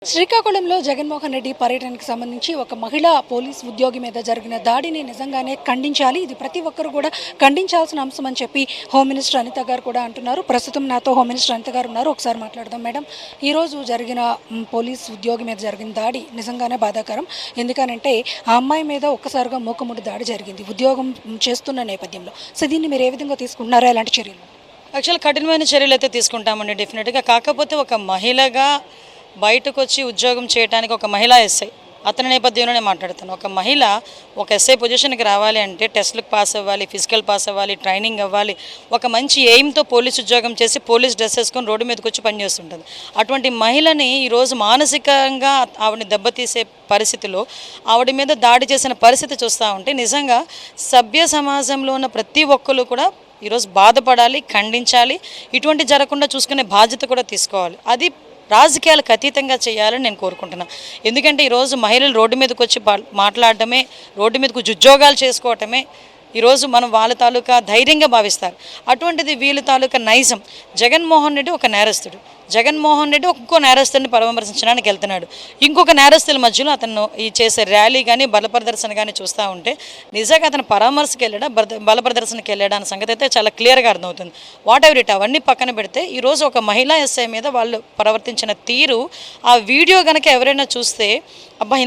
శ్రీకాకుళంలో జగన్మోహన్ రెడ్డి పర్యటనకు సంబంధించి ఒక మహిళా పోలీస్ ఉద్యోగి మీద జరిగిన దాడిని నిజంగానే ఖండించాలి. ఇది ప్రతి ఒక్కరు కూడా ఖండించాల్సిన అంశం అని చెప్పి హోమ్ మినిస్టర్ అనిత గారు కూడా అంటున్నారు. ప్రస్తుతం నాతో హోమ్ మినిస్టర్ అనిత గారు ఉన్నారు. ఒకసారి మాట్లాడదాం. మేడం, ఈరోజు జరిగిన పోలీస్ ఉద్యోగి మీద జరిగిన దాడి నిజంగానే బాధాకరం. ఎందుకనంటే ఆ అమ్మాయి మీద ఒక్కసారిగా మూకుముడి దాడి జరిగింది ఉద్యోగం చేస్తున్న నేపథ్యంలో. సో దీన్ని మీరు ఏ విధంగా తీసుకుంటున్నారో, ఎలాంటి చర్యలు? యాక్చువల్ కఠినమైన చర్యలు అయితే తీసుకుంటామండి డెఫినెట్గా. కాకపోతే ఒక మహిళగా బయటకు వచ్చి ఉద్యోగం చేయడానికి ఒక మహిళా ఎస్ఐ అతని నేపథ్యంలోనే మాట్లాడుతాను. ఒక మహిళ ఒక ఎస్ఐ పొజిషన్కి రావాలి అంటే టెస్ట్లకు పాస్ అవ్వాలి, ఫిజికల్ పాస్ అవ్వాలి, ట్రైనింగ్ అవ్వాలి, ఒక మంచి ఎయిమ్తో పోలీస్ ఉద్యోగం చేసి పోలీస్ డ్రెస్ వేసుకొని రోడ్డు మీదకి వచ్చి పనిచేస్తుంటుంది. అటువంటి మహిళని ఈరోజు మానసికంగా ఆవిడని దెబ్బతీసే పరిస్థితిలో ఆవిడ మీద దాడి చేసిన పరిస్థితి చూస్తూ ఉంటే నిజంగా సభ్య సమాజంలో ఉన్న ప్రతి ఒక్కరు కూడా ఈరోజు బాధపడాలి, ఖండించాలి. ఇటువంటి జరగకుండా చూసుకునే బాధ్యత కూడా తీసుకోవాలి. అది రాజకీయాలకు అతీతంగా చేయాలని నేను కోరుకుంటున్నాను. ఎందుకంటే ఈరోజు మహిళలు రోడ్డు మీదకి వచ్చి మాట్లాడటమే, రోడ్డు మీదకి ఉద్యోగాలు చేసుకోవటమే ఈరోజు మనం వాళ్ళ తాలూకా ధైర్యంగా భావిస్తారు. అటువంటిది వీళ్ళ తాలూకా నైజం. జగన్మోహన్ రెడ్డి ఒక నేరస్తుడు. జగన్మోహన్ రెడ్డి ఇంకో నేరస్తుడిని పరామర్శించడానికి వెళ్తున్నాడు. ఇంకొక నేరస్తుల మధ్యలో అతను ఈ చేసే ర్యాలీ కానీ బల ప్రదర్శన కానీ చూస్తూ ఉంటే నిజంగా అతను పరామర్శకు వెళ్ళడా బల ప్రదర్శనకి వెళ్ళడా అన్న సంగతి అయితే చాలా క్లియర్గా అర్థమవుతుంది. వాట్ ఎవర్ ఇట్ అవన్నీ పక్కన పెడితే ఈరోజు ఒక మహిళా ఎస్ఐ మీద వాళ్ళు ప్రవర్తించిన తీరు, ఆ వీడియో కనుక ఎవరైనా చూస్తే అబ్బా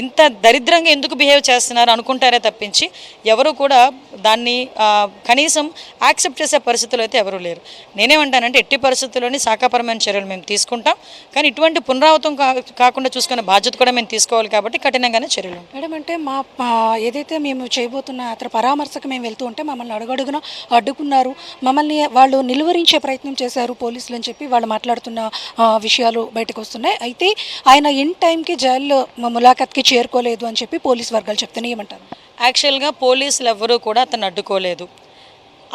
ఇంత దరిద్రంగా ఎందుకు బిహేవ్ చేస్తున్నారు అనుకుంటారే తప్పించి ఎవరు కూడా దాన్ని కనీసం యాక్సెప్ట్ చేసే పరిస్థితులు అయితే ఎవరూ లేరు. నేనేమంటానంటే ఎట్టి పరిస్థితుల్లోని శాఖాపరమైన చర్యలు మేము తీసుకుంటాం. కానీ ఇటువంటి పునరావృతం కాకుండా చూసుకునే బాధ్యత కూడా మేము తీసుకోవాలి. కాబట్టి కఠినంగానే చర్యలు. మేడం, అంటే ఏదైతే మేము చేయబోతున్న అతని పరామర్శకు మేము వెళ్తూ ఉంటే మమ్మల్ని అడుగడుగున అడ్డుకున్నారు, మమ్మల్ని వాళ్ళు నిలువరించే ప్రయత్నం చేశారు పోలీసులు అని చెప్పి వాళ్ళు మాట్లాడుతున్న విషయాలు బయటకు వస్తున్నాయి. అయితే ఆయన ఇన్ టైంకి జైల్లో ములాఖత్కి చేరుకోలేదు అని చెప్పి పోలీస్ వర్గాలు చెప్తున్నాయి. ఏమంటారు? యాక్చువల్గా పోలీసులు ఎవరూ కూడా అతను అడ్డుకోలేదు.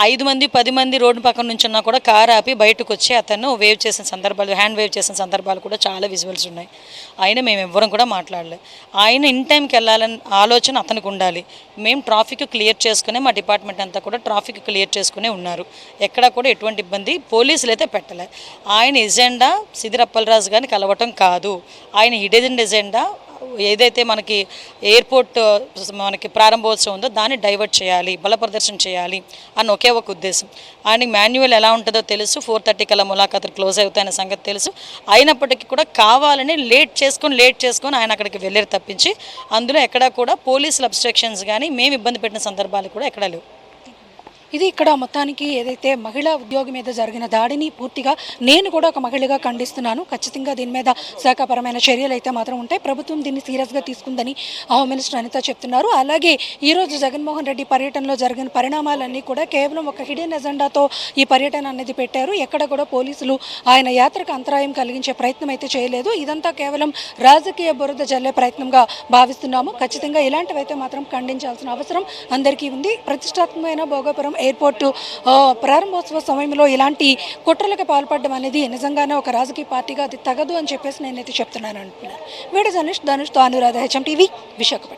5 మంది 10 మంది రోడ్డు పక్కన నుంచి ఉన్నా కూడా కారు ఆపి బయటకు వచ్చి అతను వేవ్ చేసిన సందర్భాలు, హ్యాండ్ వేవ్ చేసిన సందర్భాలు కూడా చాలా విజువల్స్ ఉన్నాయి. మేము ఎవ్వరం కూడా మాట్లాడలేదు. ఆయన ఇన్ టైంకి వెళ్ళాలని ఆలోచన అతనికి ఉండాలి. మేము ట్రాఫిక్ క్లియర్ చేసుకునే, మా డిపార్ట్మెంట్ అంతా కూడా ట్రాఫిక్ క్లియర్ చేసుకునే ఉన్నారు. ఎక్కడ కూడా ఎటువంటి ఇబ్బంది పోలీసులు అయితే పెట్టలే. ఆయన ఎజెండా సిదిరి అప్పలరాజు గారిని కలవటం కాదు. ఆయన హిడెన్ ఎజెండా ఏదైతే మనకి ఎయిర్పోర్ట్ మనకి ప్రారంభోత్సవం ఉందో దాన్ని డైవర్ట్ చేయాలి, బల ప్రదర్శన చేయాలి అని ఒకే ఒక ఉద్దేశం. ఆయనకి మాన్యువల్ ఎలా ఉంటుందో తెలుసు. 4:30 కల్లా ములాఖాతులు క్లోజ్ అవుతాయనే సంగతి తెలుసు. అయినప్పటికీ కూడా కావాలని లేట్ చేసుకొని ఆయన అక్కడికి వెళ్ళారు తప్పించి అందులో ఎక్కడా కూడా పోలీసుల అబ్స్ట్రక్షన్స్ కానీ మేము ఇబ్బంది పెట్టిన సందర్భాలు కూడా ఎక్కడా లేవు. ఇది ఇక్కడ మొత్తానికి ఏదైతే మహిళా ఉద్యోగి మీద జరిగిన దాడిని పూర్తిగా నేను కూడా ఒక మహిళగా ఖండిస్తున్నాను. ఖచ్చితంగా దీని మీద శాఖాపరమైన చర్యలు అయితే మాత్రం ఉంటాయి. ప్రభుత్వం దీన్ని సీరియస్గా తీసుకుందని హోమ్ మినిస్టర్ అనిత చెప్తున్నారు. అలాగే ఈరోజు జగన్మోహన్ రెడ్డి పర్యటనలో జరిగిన పరిణామాలన్నీ కూడా కేవలం ఒక హిడెన్ ఎజెండాతో ఈ పర్యటన అనేది పెట్టారు. ఎక్కడ కూడా పోలీసులు ఆయన యాత్రకు అంతరాయం కలిగించే ప్రయత్నం అయితే చేయలేదు. ఇదంతా కేవలం రాజకీయ బురద జల్లే ప్రయత్నంగా భావిస్తున్నాము. ఖచ్చితంగా ఇలాంటివైతే మాత్రం ఖండించాల్సిన అవసరం అందరికీ ఉంది. ప్రతిష్టాత్మకమైన భోగాపురం ఎయిర్పోర్టు ప్రారంభోత్సవ సమయంలో ఇలాంటి కుట్రలకు పాల్పడడం అనేది నిజంగానే ఒక రాజకీయ పార్టీగా అది తగదు అని చెప్పేసి నేనైతే చెప్తున్నాను అంటున్నాను. వీడియో జర్నలిస్ట్ ధనుష్ తో అనురాధ, HM TV, విశాఖపట్నం.